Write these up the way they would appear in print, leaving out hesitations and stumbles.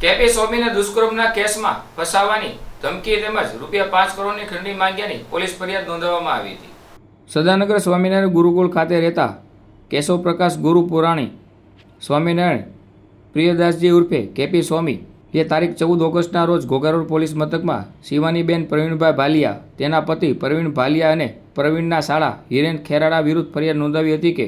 KP સ્વામીને દુષ્કર્મના કેસમાં ફસાવવાની ધમકી તેમજ ₹5 કરોડની ખંડણી માંગ્યાની પોલીસ ફરિયાદ નોંધવામાં આવી હતી। સદાનગર સ્વામિનારાયણ ગુરુકુળ ખાતે રહેતા કેશવ પ્રકાશ ગુરુ પુરાણી સ્વામિનારાયણ પ્રિયદાસજી ઉર્ફે કેપી સ્વામી જે તારીખ 14 ઓગસ્ટના રોજ ઘોઘારોડ પોલીસ મથકમાં શિવાનીબેન પ્રવીણભાઈ ભાલિયા, તેના પતિ પ્રવીણ ભાલિયા અને પ્રવીણના શાળા હિરેન ખેરાડા વિરુદ્ધ ફરિયાદ નોંધાવી હતી કે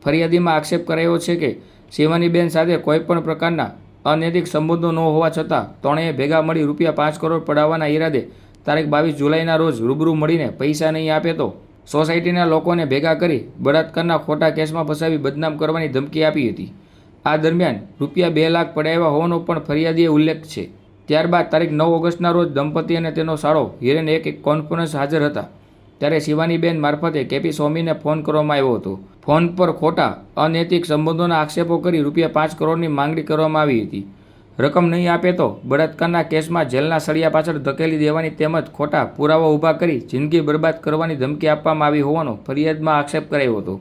ફરિયાદીમાં આક્ષેપ કરાયો છે કે શિવાનીબેન સાથે કોઈપણ પ્રકારના અનૈતિક સંબંધો ન હોવા છતાં ત્રણેય ભેગા મળી ₹5 કરોડ પડાવવાના ઈરાદે તારીખ 22 જુલાઈના રોજ રૂબરૂ મળીને પૈસા નહીં આપે તો સોસાયટીના લોકોને ભેગા કરી બળાત્કારના ખોટા કેસમાં ફસાવી બદનામ કરવાની ધમકી આપી હતી। આ દરમિયાન ₹2 લાખ પડાવ્યા હોવાનો પણ ફરિયાદીએ ઉલ્લેખ છે। ત્યારબાદ તારીખ 9 ઓગસ્ટના રોજ દંપતી અને તેનો સાળો હિરેન એક કોન્ફરન્સ હાજર હતા ત્યારે શિવાનીબેન મારફતે કેપી સ્વામીને ફોન કરવામાં આવ્યો હતો। ફોન પર ખોટા અનૈતિક સંબંધોના આક્ષેપો કરી ₹5 કરોડની માંગણી કરવામાં આવી હતી। રકમ નહીં આપે તો બળાત્કારના કેસમાં જેલના સળિયા પાછળ ધકેલી દેવાની તેમજ ખોટા પુરાવા ઊભા કરી જિંદગી બરબાદ કરવાની ધમકી આપવામાં આવી હોવાનો ફરિયાદમાં આક્ષેપ કરાયો હતો।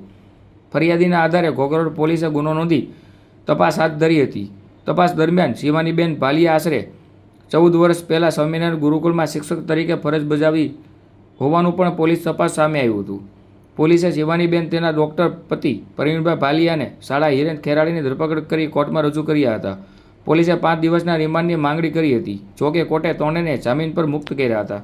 ફરિયાદીના આધારે ઘોઘારોડ પોલીસે ગુનો નોંધી તપાસ હાથ ધરી હતી। તપાસ દરમિયાન શિવાનીબેન ભાલિયા આશરે 14 વર્ષ પહેલાં સ્વામિનારાયણ ગુરુકુળમાં શિક્ષક તરીકે ફરજ બજાવી હોવાનું પણ પોલીસ તપાસ સામે આવ્યું હતું। પોલીસે શિવાનીબેન તેના ડૉક્ટર પતિ પ્રવીણભાઈ ભાલિયાને શાળા હિરેન ખેરાડીની ધરપકડ કરી કોર્ટમાં રજૂ કર્યા હતા। પોલીસે 5 દિવસના રિમાન્ડની માંગણી કરી હતી, જોકે કોર્ટે ત્રણેયને જામીન પર મુક્ત કર્યા હતા।